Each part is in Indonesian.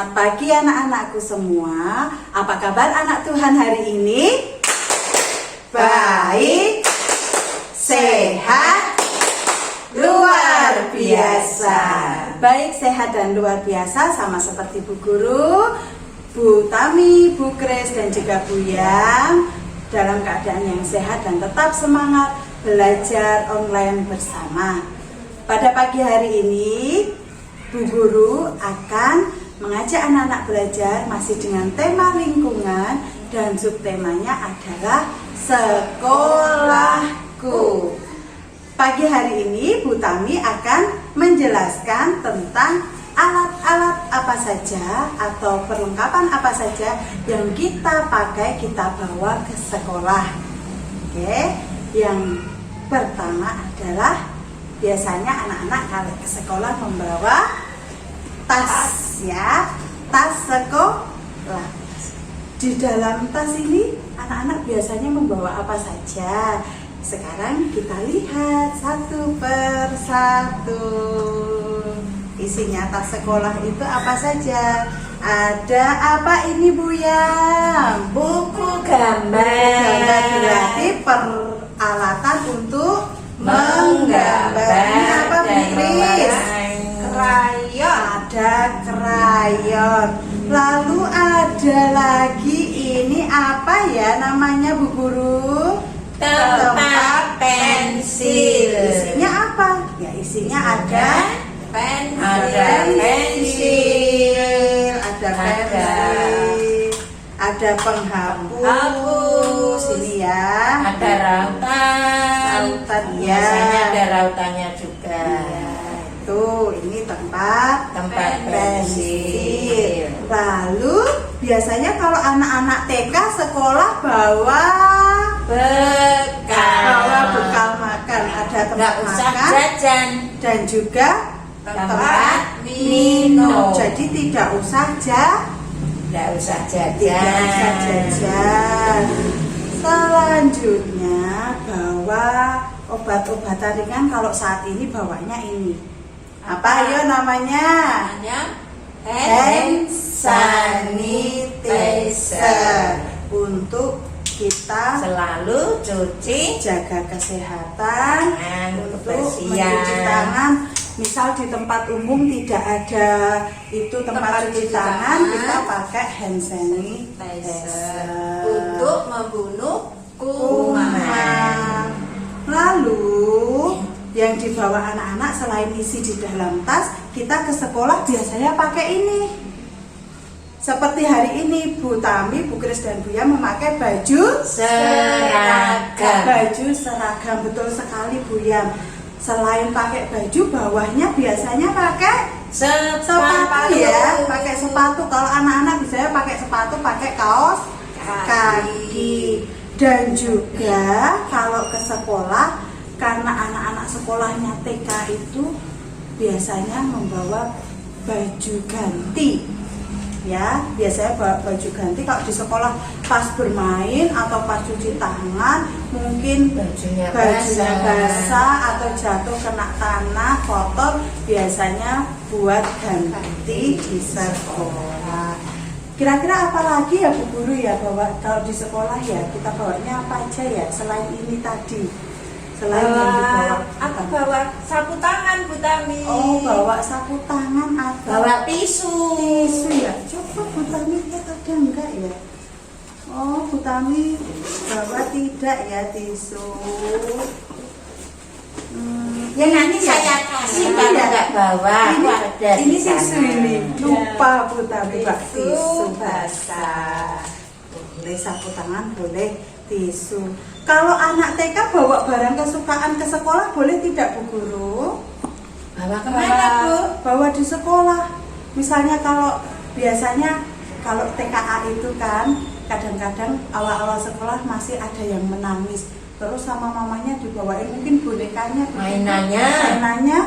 Selamat pagi anak-anakku semua. Apa kabar anak Tuhan hari ini? Baik, sehat, luar biasa. Baik, sehat dan luar biasa sama seperti Bu Guru, Bu Tami, Bu Kris dan juga Bu Yang dalam keadaan yang sehat dan tetap semangat belajar online bersama. Pada pagi hari ini Bu Guru akan mengajak anak-anak belajar masih dengan tema lingkungan dan subtemanya adalah sekolahku. Pagi hari ini Bu Tami akan menjelaskan tentang alat-alat apa saja atau perlengkapan apa saja yang kita pakai, kita bawa ke sekolah. Oke, yang pertama adalah biasanya anak-anak kalau ke sekolah membawa tas, ya, tas sekolah. Di dalam tas ini anak-anak biasanya membawa apa saja? Sekarang kita lihat satu persatu. Isinya tas sekolah itu apa saja? Ada apa ini Bu Yang? Buku gambar. Gambar berarti peralatan untuk menggambar. Ini apa Bu Kris? Krayon. Ada krayon. Lalu ada lagi ini apa ya namanya Bu Guru? Tempat pensil. Isinya apa? Ya isinya ada pensil. Ada pensil, ada penghapus, ini ya. Ada rautan. Rautan ya. Biasanya ada rautannya juga. Ya, itu ini tempat pensil. Lalu biasanya kalau anak-anak TK sekolah bawa bekal makan, ada tempat makan jajan dan juga tempat minum. Jadi tidak usah jajan. Selanjutnya bawa obat-obatan ringan. Kalau saat ini bawanya ini apa ya namanya? Hand sanitizer untuk kita selalu cuci, jaga kesehatan, untuk mencuci tangan. Misal di tempat umum tidak ada itu tempat cuci tangan, kita pakai hand sanitizer untuk membunuh kuman. Lalu yang dibawa anak-anak selain isi di dalam tas, kita ke sekolah biasanya pakai ini. Seperti hari ini Bu Tami, Bu Kris dan Bu Yang memakai baju seragam. Baju seragam, betul sekali Bu Yang. Selain pakai baju, bawahnya biasanya pakai sepatu ya, pakai sepatu. Kalau anak-anak biasanya pakai sepatu, pakai kaos kaki. Dan juga kalau ke sekolah, karena anak-anak sekolahnya TK itu biasanya membawa baju ganti. Ya, biasanya bawa baju ganti kalau di sekolah pas bermain atau pas cuci tangan, mungkin bajunya basah atau jatuh kena tanah kotor, biasanya buat ganti di sekolah. Kira-kira apa lagi ya Bu Guru ya bawa kalau di sekolah ya? Kita bawanya apa aja ya selain ini tadi? Selain yang dibawa, aku bawa sapu tangan Bu Tami. Oh, bawa sapu tangan atau bawa tisu. Tisu ya. Coba Bu Tami lihat ada enggak ya? Oh, Bu Tami bawa tidak ya tisu. Ya nanti saya kasih kalau nggak bawa. Ini tisu ini. Lupa Bu Tami Pak tisu basah. Boleh sapu tangan, boleh tisu. Kalau anak TK bawa barang kesukaan ke sekolah boleh tidak Bu Guru? Bawa kemana Bu? Bawa di sekolah. Misalnya kalau biasanya kalau TKA itu kan kadang-kadang awal-awal sekolah masih ada yang menangis. Terus sama mamanya dibawain mungkin bonekanya, mainannya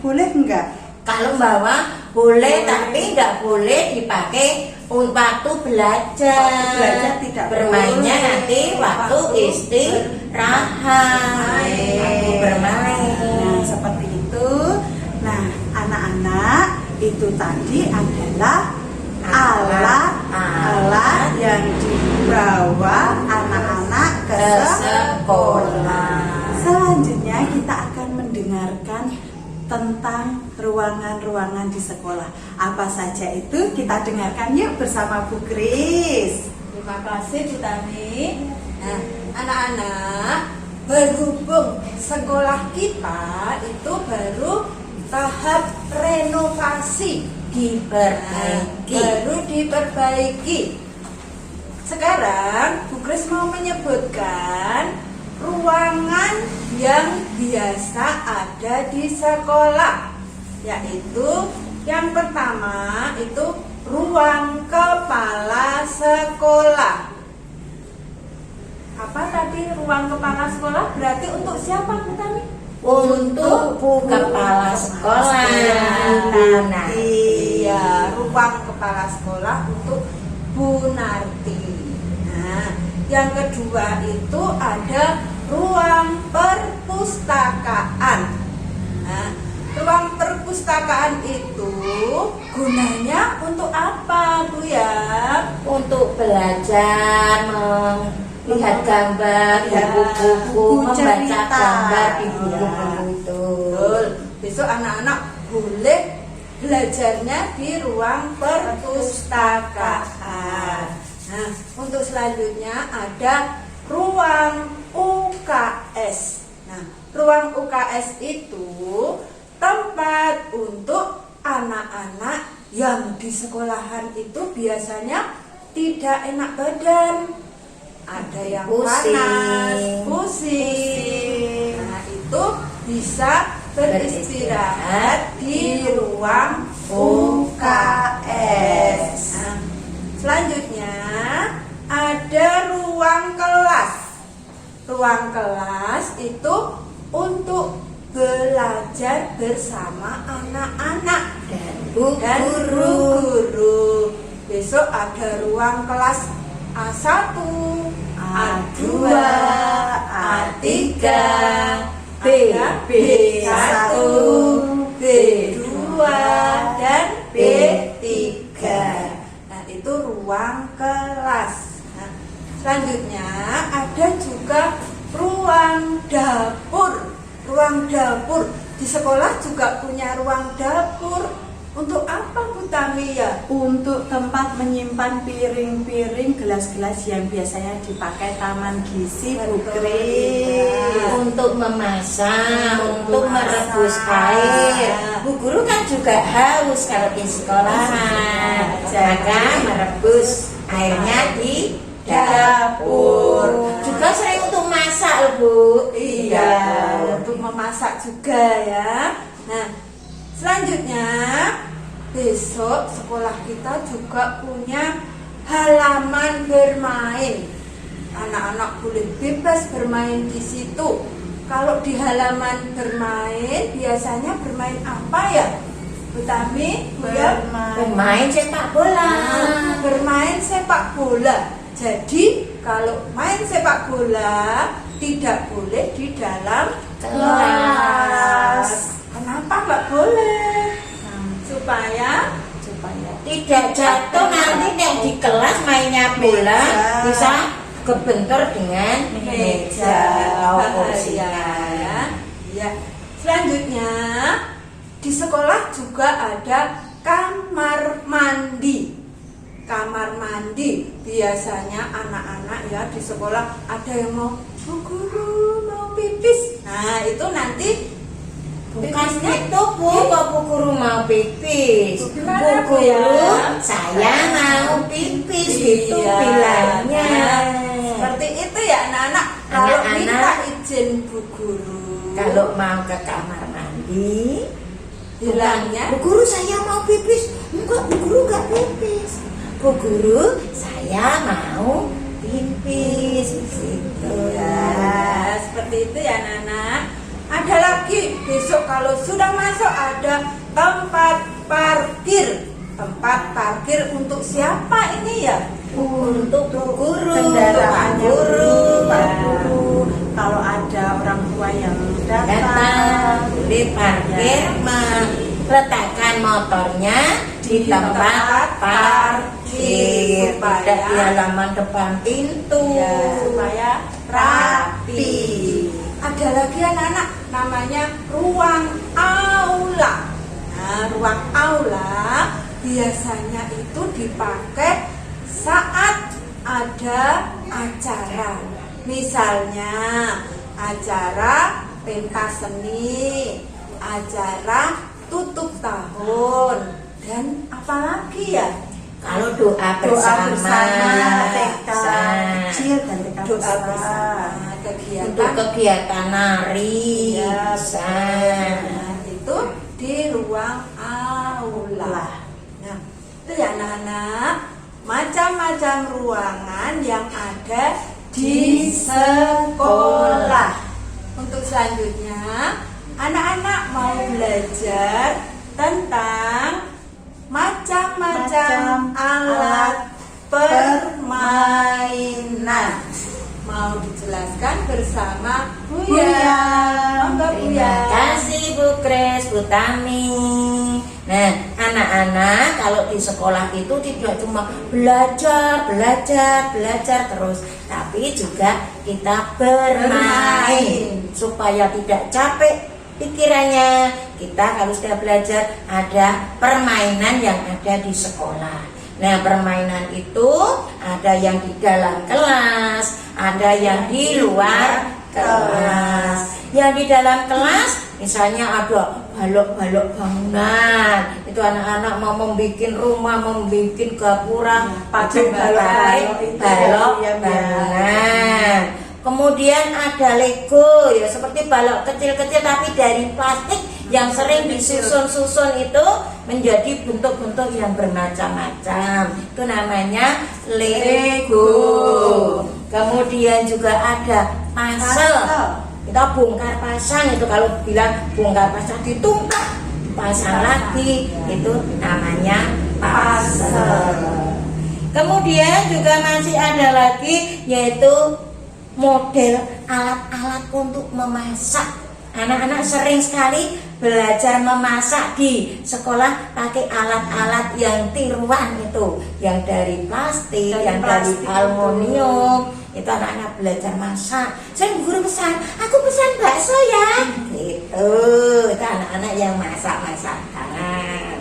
boleh enggak? Kalau bawa boleh, tapi nggak boleh dipakai waktu belajar. Waktu belajar tidak bermainnya boleh. nanti waktu istirahat. Waktu bermain. Nah, seperti itu. Nah, anak-anak itu tadi adalah alat yang dibawa anak-anak ke sekolah. Selanjutnya kita akan mendengarkan tentang ruangan-ruangan di sekolah. Apa saja itu kita dengarkan yuk bersama Bu Kris. Terima kasih Bu Tami. Nah, anak-anak, berhubung sekolah kita itu baru tahap renovasi, baru diperbaiki. Sekarang Bu Kris mau menyebutkan ruangan yang biasa ada di sekolah, yaitu yang pertama itu ruang kepala sekolah. Apa tadi ruang kepala sekolah? Berarti untuk siapa Bu Tami? Untuk Bu Kepala Sekolah. Iya, ruang kepala sekolah untuk Bu Narti. Nah, yang kedua itu ada ruang perpustakaan. Nah, ruang perpustakaan itu gunanya untuk apa, Bu ya? Untuk belajar, melihat gambar di buku-buku, membaca gambar di buku-buku itu. Betul. Besok anak-anak boleh belajarnya di ruang perpustakaan. Nah, untuk selanjutnya ada ruang UKS. Nah, ruang UKS itu tempat untuk anak-anak yang di sekolahan itu biasanya tidak enak badan. Ada yang panas, pusing. Nah, itu bisa beristirahat di ruang UKS. Nah, selanjutnya ada ruang kelas. Ruang kelas itu untuk belajar bersama anak-anak dan guru-guru. Besok ada ruang kelas A1, A2, A3, B1, B2, dan B3. Nah, itu ruang kelas. Nah, selanjutnya ada juga ruang dapur. Ruang dapur di sekolah juga punya ruang dapur. Untuk apa Bu Tami ya? Untuk tempat menyimpan piring-piring, gelas-gelas yang biasanya dipakai taman gizi, Bu Kris. Untuk memasak, untuk merebus air. Bu guru kan juga haus kalau di sekolahan, maka merebus airnya di dapur. Juga sering untuk masak loh Bu. Iya, untuk memasak juga ya. Nah, selanjutnya besok sekolah kita juga punya halaman bermain. Anak-anak boleh bebas bermain di situ. Kalau di halaman bermain biasanya bermain apa ya, Bu Tami? Bermain sepak bola. Bermain sepak bola. Jadi kalau main sepak bola tidak boleh di dalam kelas. Kenapa nggak boleh? Supaya tidak jatuh nanti yang di kelas mainnya bola bisa kebentur dengan meja bahaya ya. Selanjutnya di sekolah juga ada kamar mandi. Kamar mandi biasanya anak-anak ya di sekolah ada yang mau Bu guru mau pipis. Nah, itu nanti bukan itu Bu, kok Bu guru mau pipis. Bu Gimana, Bu, guru ya? saya mau pipis gitu bilangnya. Seperti itu ya anak-anak. Kalau Anak-anak, minta izin Bu guru, kalau mau ke kamar mandi bilangnya Bu guru saya mau pipis. Enggak, Bu guru enggak pipis. Bu guru saya mau pipis gitu ya, seperti itu ya anak-anak. Ada lagi besok kalau sudah masuk ada tempat parkir. Tempat parkir untuk siapa ini ya? Untuk Bu guru, Kendaraannya Pak guru. Kalau ada orang tua yang datang boleh parkir letakkan motornya di tempat parkir, tidak di halaman depan pintu, Ya, supaya rapi. Ada lagi anak-anak namanya ruang aula. Nah, ruang aula biasanya itu dipakai saat ada acara. Misalnya acara pentas seni, acara tutup tahun, dan apalagi ya? Kalau doa bersama, TK kecil dan TK Doa besar. bersama, untuk kegiatan kegiatan nari, Ya, bisa. nah, itu di ruang aula. Nah, itu ya anak-anak, macam-macam ruangan yang ada di sekolah. Untuk selanjutnya, anak-anak mau belajar tentang macam-macam alat permainan. Mau dijelaskan bersama Buya. Monggo Terima Buya. kasih Bu Kres, Bu Tami. Nah, anak-anak kalau di sekolah itu tidak cuma belajar terus, tapi juga kita bermain supaya tidak capek pikirannya. Kita kalau sudah belajar ada permainan yang ada di sekolah. Nah, permainan itu ada yang di dalam kelas, ada yang di luar kelas. Yang di dalam kelas misalnya ada balok-balok bangunan. Itu anak-anak mau membuat rumah, membuat gapura, pakai balok bangunan. Kemudian ada Lego, ya seperti balok kecil-kecil tapi dari plastik yang sering disusun-susun itu menjadi bentuk-bentuk yang bermacam-macam. Itu namanya Lego. Kemudian juga ada puzzle. Kita bongkar pasang, itu kalau bilang bongkar pasang ditungkak, pasang lagi, itu namanya puzzle. Kemudian juga masih ada lagi yaitu model alat-alat untuk memasak. Anak-anak sering sekali belajar memasak di sekolah pakai alat-alat yang tiruan itu, yang dari plastik, yang dari aluminium. Itu anak-anak belajar masak. Saya guru pesan, aku pesan bakso ya. Gitu. Itu anak-anak yang masak-masakan.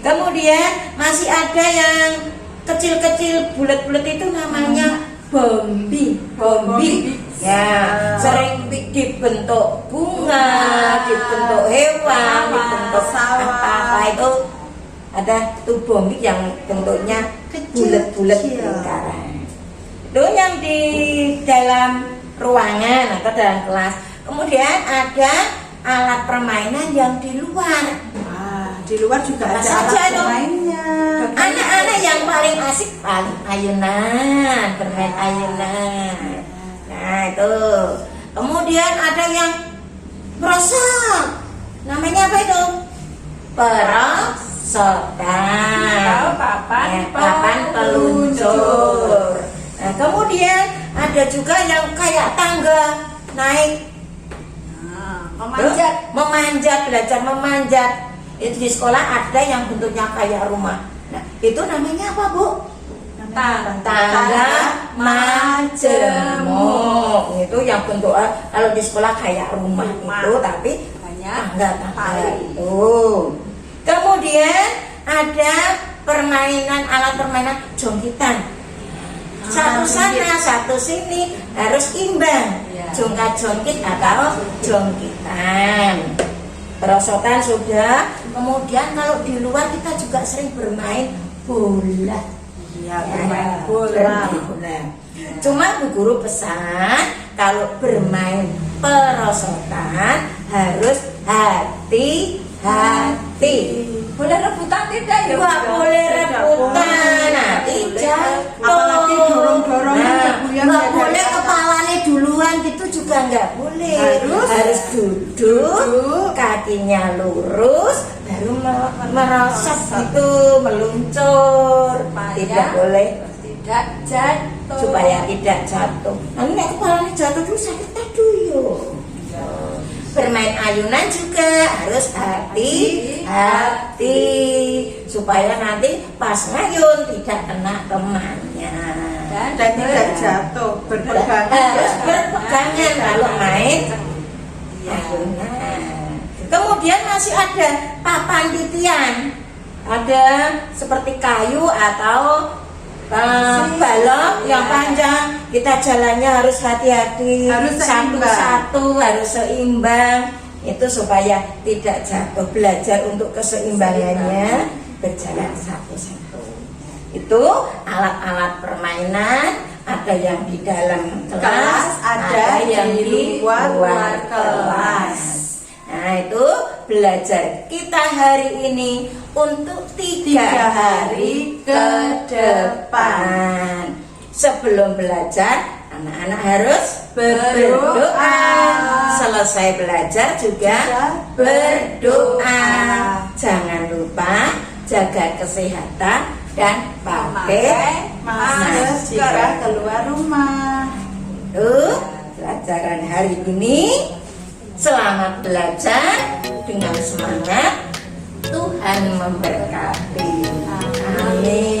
Kemudian masih ada yang kecil-kecil bulat-bulat itu namanya bombing. Ya, sering dibentuk bunga, dibentuk hewan, dibentuk apa itu. Ada tuh bombing yang bentuknya bulat-bulat lingkaran. Itu yang di dalam ruangan atau dalam kelas. Kemudian ada alat permainan yang di luar. Di luar juga ada alat permainnya. Anak-anak yang paling asik paling ayunan, bermain ayunan. Nah itu. Kemudian ada yang merosot. Namanya apa itu? Perosotan. Papan peluncur. Nah, kemudian ada juga yang kayak tangga naik. Memanjat, belajar memanjat. Itu di sekolah ada yang bentuknya kayak rumah. Nah, itu namanya apa, Bu? Tangga majemuk. Itu yang bentuk kalau di sekolah kayak rumah itu, tapi tangga itu. Kemudian ada alat permainan jongkitan. Satu sana, satu sini, harus imbang. Jongkat-jongkit atau jongkitan. Perosotan sudah. Kemudian kalau di luar kita juga sering bermain bola. Bermain bola. Cuma Bu Guru pesan kalau bermain perosotan harus hati-hati. Boleh rebutan tidak ya? Nggak boleh rebutan, nanti jatuh. Apalagi dorong-dorongan. Nggak boleh kepalanya duluan gitu juga nggak boleh. Harus duduk, kakinya lurus, baru merosot gitu, meluncur. Tidak boleh, Tidak jatuh. supaya tidak jatuh. Nanti kepalanya jatuh terus sakit aduh yo. bermain ayunan juga harus hati-hati supaya nanti pas ngayun tidak kena temannya Dan tidak jatuh, berpegangan. harus berpegangan kalau main ayunan. Kemudian masih ada papan titian, ada seperti kayu atau balok yang panjang. Kita jalannya harus hati-hati, Harus seimbang. satu-satu harus seimbang. Itu supaya tidak jatuh. Belajar untuk keseimbangannya, berjalan satu-satu. Itu alat-alat permainan, ada yang di dalam kelas, ada yang di luar kelas. Nah itu belajar kita hari ini untuk 3 hari ke depan. Sebelum belajar, anak-anak harus berdoa. Selesai belajar juga berdoa. Jangan lupa jaga kesehatan dan pakai Masker jika keluar rumah. Itu pelajaran hari ini. Selamat belajar dengan semangat. Tuhan memberkati. Amin.